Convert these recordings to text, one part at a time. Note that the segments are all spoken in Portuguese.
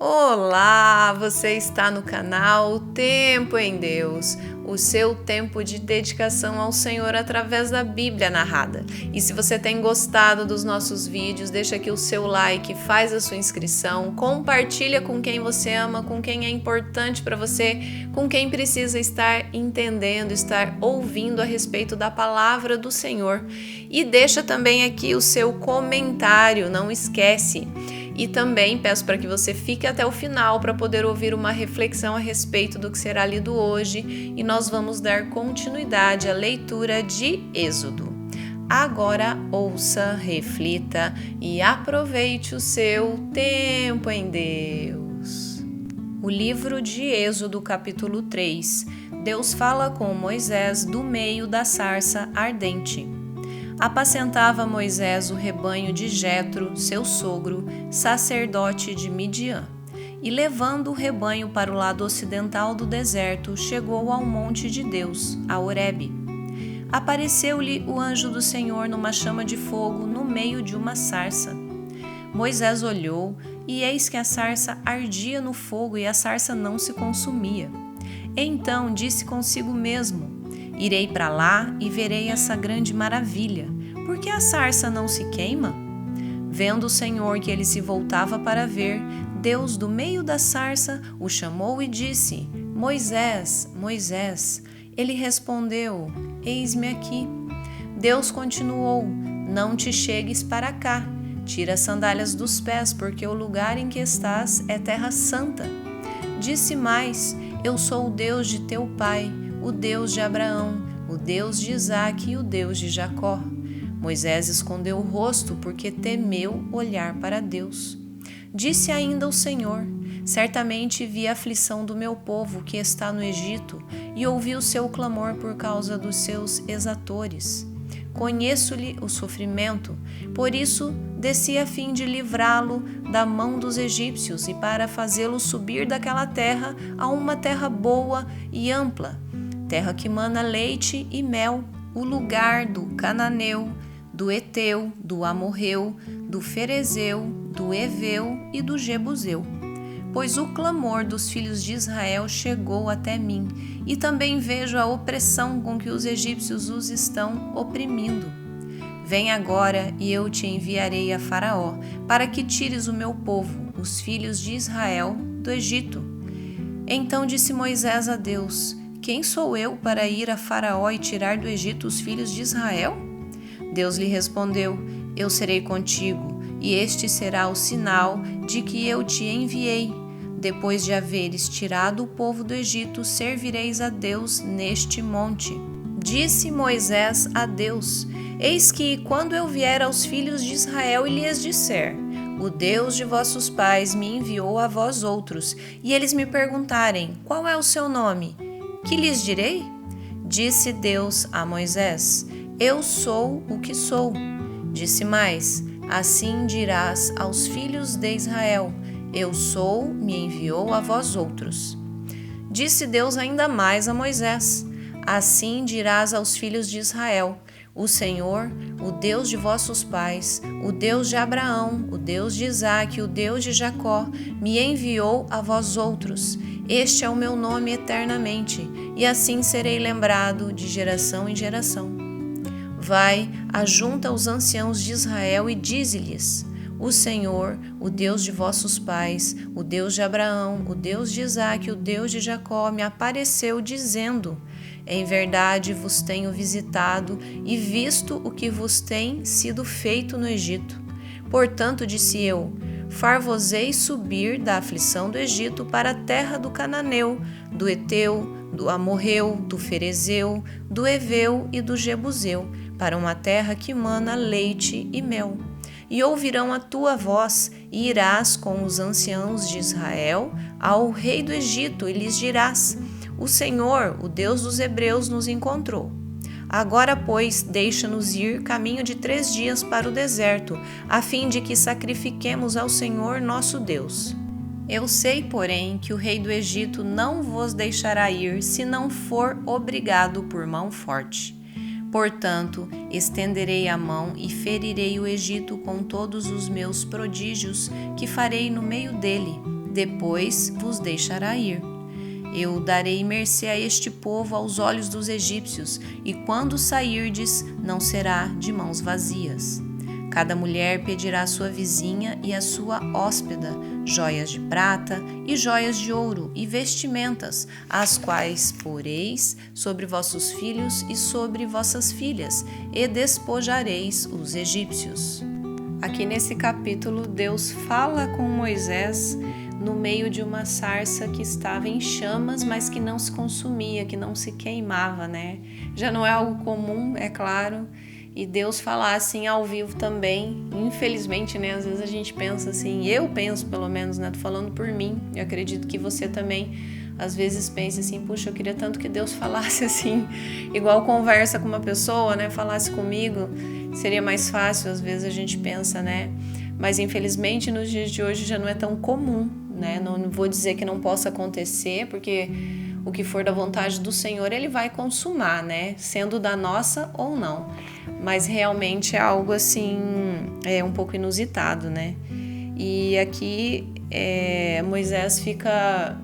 Olá, você está no canal Tempo em Deus, o seu tempo de dedicação ao Senhor através da Bíblia narrada. E se você tem gostado dos nossos vídeos, deixa aqui o seu like, faz a sua inscrição, compartilha com quem você ama, com quem é importante para você, com quem precisa estar entendendo, estar ouvindo a respeito da palavra do Senhor. E deixa também aqui o seu comentário, não esquece. E também peço para que você fique até o final para poder ouvir uma reflexão a respeito do que será lido hoje e nós vamos dar continuidade à leitura de Êxodo. Agora ouça, reflita e aproveite o seu tempo em Deus. O livro de Êxodo, capítulo 3. Deus fala com Moisés do meio da sarça ardente. Apacentava Moisés o rebanho de Jetro, seu sogro, sacerdote de Midian. E levando o rebanho para o lado ocidental do deserto, chegou ao monte de Deus, a Horebe. Apareceu-lhe o anjo do Senhor numa chama de fogo no meio de uma sarça. Moisés olhou, e eis que a sarça ardia no fogo e a sarça não se consumia. Então disse consigo mesmo: Irei para lá e verei essa grande maravilha. Por que a sarça não se queima? Vendo o Senhor que ele se voltava para ver, Deus do meio da sarça o chamou e disse: Moisés, Moisés. Ele respondeu: Eis-me aqui. Deus continuou: Não te chegues para cá. Tira as sandálias dos pés, porque o lugar em que estás é terra santa. Disse mais: Eu sou o Deus de teu pai, o Deus de Abraão, o Deus de Isaque e o Deus de Jacó. Moisés escondeu o rosto porque temeu olhar para Deus. Disse ainda o Senhor: Certamente vi a aflição do meu povo que está no Egito e ouvi o seu clamor por causa dos seus exatores. Conheço-lhe o sofrimento, por isso desci a fim de livrá-lo da mão dos egípcios e para fazê-lo subir daquela terra a uma terra boa e ampla, terra que mana leite e mel, o lugar do cananeu, do Eteu, do Amorreu, do Ferezeu, do Eveu e do Jebuseu. Pois o clamor dos filhos de Israel chegou até mim, e também vejo a opressão com que os egípcios os estão oprimindo. Vem agora e eu te enviarei a Faraó, para que tires o meu povo, os filhos de Israel, do Egito. Então disse Moisés a Deus: Quem sou eu para ir a Faraó e tirar do Egito os filhos de Israel? Deus lhe respondeu: Eu serei contigo, e este será o sinal de que eu te enviei. Depois de haveres tirado o povo do Egito, servireis a Deus neste monte. Disse Moisés a Deus: Eis que, quando eu vier aos filhos de Israel e lhes disser: O Deus de vossos pais me enviou a vós outros, e eles me perguntarem: Qual é o seu nome? Que lhes direi? Disse Deus a Moisés: Eu sou o que sou. Disse mais: Assim dirás aos filhos de Israel: Eu sou, me enviou a vós outros. Disse Deus ainda mais a Moisés: Assim dirás aos filhos de Israel: O Senhor, o Deus de vossos pais, o Deus de Abraão, o Deus de Isaque, o Deus de Jacó, me enviou a vós outros. Este é o meu nome eternamente, e assim serei lembrado de geração em geração. Vai, ajunta os anciãos de Israel e dize-lhes: O Senhor, o Deus de vossos pais, o Deus de Abraão, o Deus de Isaque, o Deus de Jacó, me apareceu dizendo: Em verdade vos tenho visitado e visto o que vos tem sido feito no Egito. Portanto, disse eu: Far-vos-ei subir da aflição do Egito para a terra do cananeu, do Eteu, do Amorreu, do Ferezeu, do Eveu e do Jebuseu, para uma terra que mana leite e mel. E ouvirão a tua voz, e irás com os anciãos de Israel ao rei do Egito, e lhes dirás: O Senhor, o Deus dos hebreus, nos encontrou. Agora, pois, deixa-nos ir caminho de 3 dias para o deserto, a fim de que sacrifiquemos ao Senhor nosso Deus. Eu sei, porém, que o rei do Egito não vos deixará ir, se não for obrigado por mão forte. Portanto, estenderei a mão e ferirei o Egito com todos os meus prodígios que farei no meio dele, depois vos deixará ir. Eu darei mercê a este povo aos olhos dos egípcios, e quando sairdes, não será de mãos vazias. Cada mulher pedirá à sua vizinha e à sua hóspeda joias de prata e joias de ouro e vestimentas, as quais poreis sobre vossos filhos e sobre vossas filhas, e despojareis os egípcios. Aqui nesse capítulo, Deus fala com Moisés no meio de uma sarça que estava em chamas, mas que não se consumia, que não se queimava, né? Já não é algo comum, é claro, e Deus falar assim ao vivo também, infelizmente, né? Às vezes a gente pensa assim, eu penso pelo menos, né? Tô falando por mim, eu acredito que você também às vezes pensa assim, puxa, eu queria tanto que Deus falasse assim, igual conversa com uma pessoa, né? Falasse comigo, seria mais fácil, às vezes a gente pensa, né? Mas infelizmente nos dias de hoje já não é tão comum, né? Não vou dizer que não possa acontecer, porque o que for da vontade do Senhor, Ele vai consumar, né? Sendo da nossa ou não. Mas realmente é algo assim, um pouco inusitado, né? E aqui Moisés fica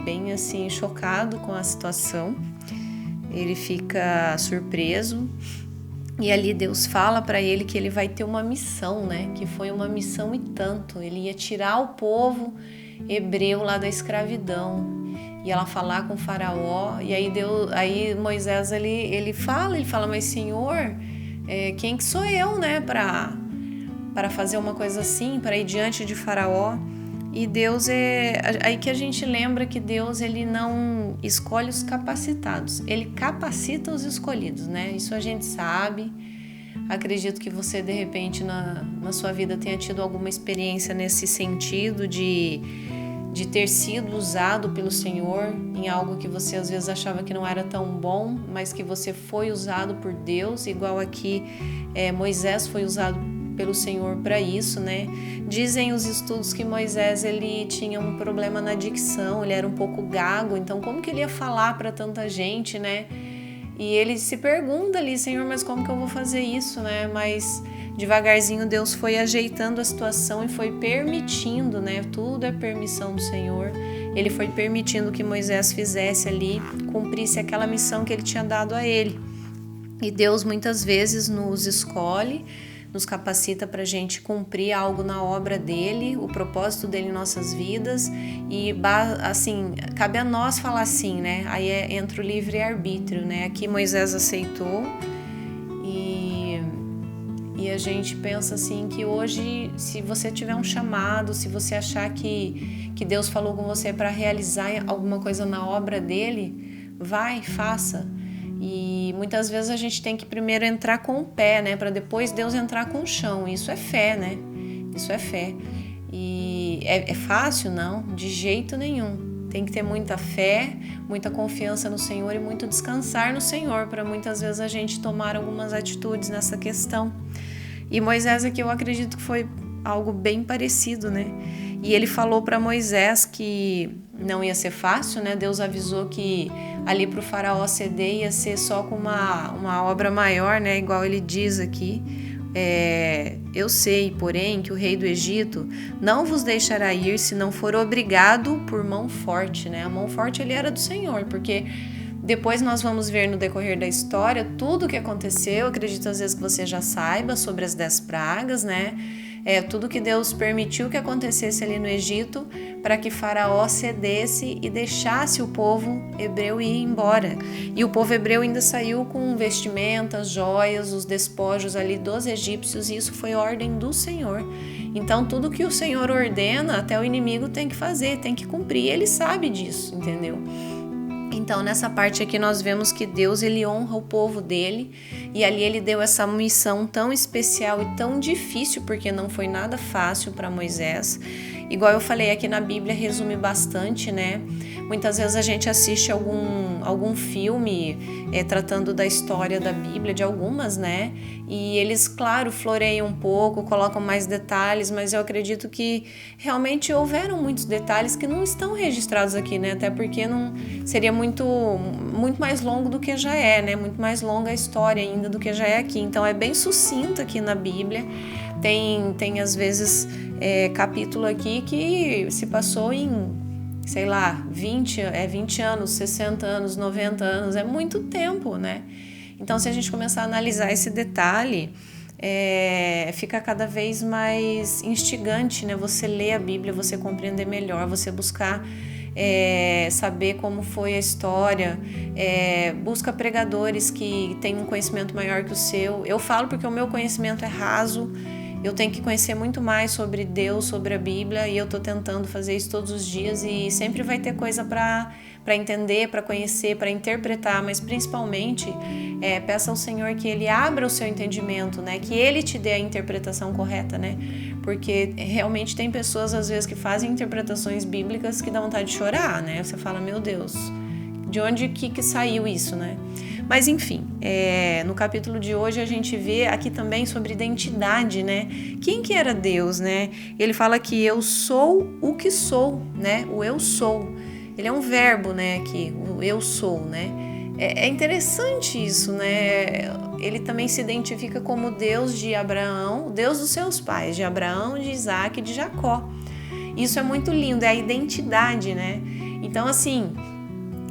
bem assim chocado com a situação. Ele fica surpreso. E ali Deus fala para ele que ele vai ter uma missão, né? Que foi uma missão e tanto. Ele ia tirar o povo hebreu lá da escravidão. Ia lá falar com o faraó. E aí Moisés ele fala, mas Senhor, quem que sou eu, né? Para fazer uma coisa assim, para ir diante de faraó. E Deus aí que a gente lembra que Deus ele não escolhe os capacitados, Ele capacita os escolhidos, né? Isso a gente sabe. Acredito que você de repente na sua vida tenha tido alguma experiência nesse sentido de ter sido usado pelo Senhor em algo que você às vezes achava que não era tão bom, mas que você foi usado por Deus, igual aqui Moisés foi usado pelo Senhor para isso, né? Dizem os estudos que Moisés ele tinha um problema na dicção, ele era um pouco gago, então como que ele ia falar para tanta gente, né? E ele se pergunta ali, Senhor, mas como que eu vou fazer isso, né? Mas devagarzinho Deus foi ajeitando a situação e foi permitindo, né? Tudo é permissão do Senhor. Ele foi permitindo que Moisés fizesse ali, cumprisse aquela missão que ele tinha dado a ele. E Deus muitas vezes nos escolhe, nos capacita para a gente cumprir algo na obra dele, o propósito dele em nossas vidas, e assim, cabe a nós falar sim, né? Aí entra o livre-arbítrio, né? Aqui Moisés aceitou e a gente pensa assim que hoje, se você tiver um chamado, se você achar que Deus falou com você para realizar alguma coisa na obra dele, vai, faça. E muitas vezes a gente tem que primeiro entrar com o pé, né? Para depois Deus entrar com o chão. Isso é fé, né? Isso é fé. E é fácil? Não, de jeito nenhum. Tem que ter muita fé, muita confiança no Senhor e muito descansar no Senhor para muitas vezes a gente tomar algumas atitudes nessa questão. E Moisés aqui eu acredito que foi algo bem parecido, né? E ele falou para Moisés que não ia ser fácil, né? Deus avisou que ali para o faraó ceder ia ser só com uma obra maior, né? Igual ele diz aqui. Eu sei, porém, que o rei do Egito não vos deixará ir se não for obrigado por mão forte, né? A mão forte ele era do Senhor, porque depois nós vamos ver no decorrer da história tudo o que aconteceu. Acredito às vezes que você já saiba sobre as 10 pragas, né? Tudo que Deus permitiu que acontecesse ali no Egito para que Faraó cedesse e deixasse o povo hebreu ir embora. E o povo hebreu ainda saiu com vestimentas, joias, os despojos ali dos egípcios, e isso foi ordem do Senhor. Então tudo que o Senhor ordena, até o inimigo tem que fazer, tem que cumprir. Ele sabe disso, entendeu? Então, nessa parte aqui nós vemos que Deus ele honra o povo dele, e ali ele deu essa missão tão especial e tão difícil, porque não foi nada fácil para Moisés. Igual eu falei aqui na Bíblia, resume bastante, né? Muitas vezes a gente assiste algum filme tratando da história da Bíblia, de algumas, né? E eles, claro, floreiam um pouco, colocam mais detalhes, mas eu acredito que realmente houveram muitos detalhes que não estão registrados aqui, né? Até porque não seria muito mais longo do que já é, né? Muito mais longa a história ainda do que já é aqui. Então é bem sucinto aqui na Bíblia, Tem às vezes capítulo aqui que se passou em, sei lá, 20 anos, 60 anos, 90 anos, é muito tempo, né? Então, se a gente começar a analisar esse detalhe, fica cada vez mais instigante, né? Você ler a Bíblia, você compreender melhor, você buscar saber como foi a história, busca pregadores que têm um conhecimento maior que o seu. Eu falo porque o meu conhecimento é raso, eu tenho que conhecer muito mais sobre Deus, sobre a Bíblia, e eu estou tentando fazer isso todos os dias, e sempre vai ter coisa para entender, para conhecer, para interpretar, mas principalmente peça ao Senhor que Ele abra o seu entendimento, né? Que Ele te dê a interpretação correta, né? Porque realmente tem pessoas às vezes que fazem interpretações bíblicas que dá vontade de chorar, né? Você fala, meu Deus, de onde que saiu isso, né? Mas enfim, no capítulo de hoje a gente vê aqui também sobre identidade, né? Quem que era Deus, né? Ele fala que eu sou o que sou, né? O eu sou. Ele é um verbo, né? Aqui, o eu sou, né? É interessante isso, né? Ele também se identifica como Deus de Abraão, o Deus dos seus pais, de Abraão, de Isaac e de Jacó. Isso é muito lindo, é a identidade, né? Então, assim,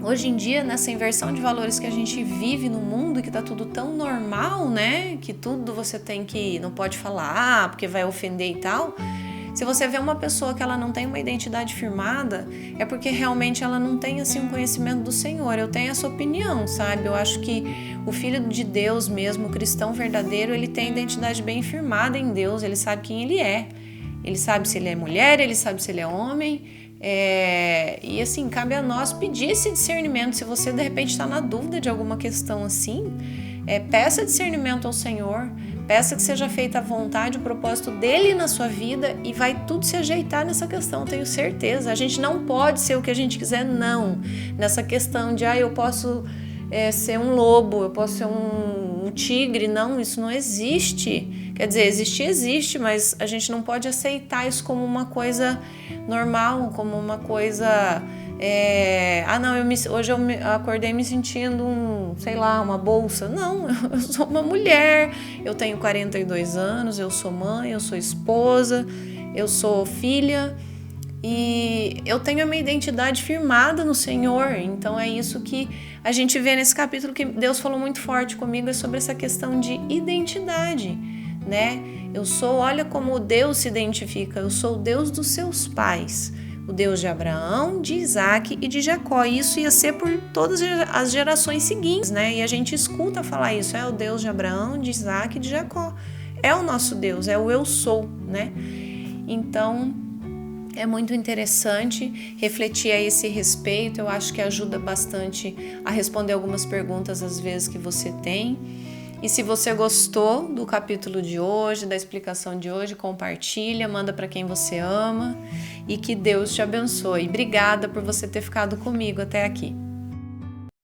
hoje em dia, nessa inversão de valores que a gente vive no mundo, que tá tudo tão normal, né? Que tudo você não pode falar, porque vai ofender e tal. Se você vê uma pessoa que ela não tem uma identidade firmada, é porque realmente ela não tem assim um conhecimento do Senhor. Eu tenho essa opinião, sabe? Eu acho que o Filho de Deus mesmo, o cristão verdadeiro, ele tem a identidade bem firmada em Deus, ele sabe quem ele é. Ele sabe se ele é mulher, ele sabe se ele é homem. E assim, cabe a nós pedir esse discernimento. Se você de repente está na dúvida de alguma questão assim, peça discernimento ao Senhor, peça que seja feita a vontade, o propósito dele na sua vida, e vai tudo se ajeitar nessa questão, tenho certeza. A gente não pode ser o que a gente quiser, não. Nessa questão de, eu posso ser um lobo, eu posso ser um tigre, não, isso não existe. Quer dizer, existe, mas a gente não pode aceitar isso como uma coisa normal, como uma coisa... hoje eu acordei me sentindo uma bolsa. Não, eu sou uma mulher, eu tenho 42 anos, eu sou mãe, eu sou esposa, eu sou filha, e eu tenho a minha identidade firmada no Senhor. Então é isso que a gente vê nesse capítulo, que Deus falou muito forte comigo, é sobre essa questão de identidade, né? Olha como Deus se identifica, eu sou o Deus dos seus pais, o Deus de Abraão, de Isaac e de Jacó. E isso ia ser por todas as gerações seguintes, né? E a gente escuta falar isso, é o Deus de Abraão, de Isaac e de Jacó. É o nosso Deus, é o eu sou, né? Então, é muito interessante refletir a esse respeito. Eu acho que ajuda bastante a responder algumas perguntas às vezes que você tem. E se você gostou do capítulo de hoje, da explicação de hoje, compartilha, manda para quem você ama, e que Deus te abençoe. Obrigada por você ter ficado comigo até aqui.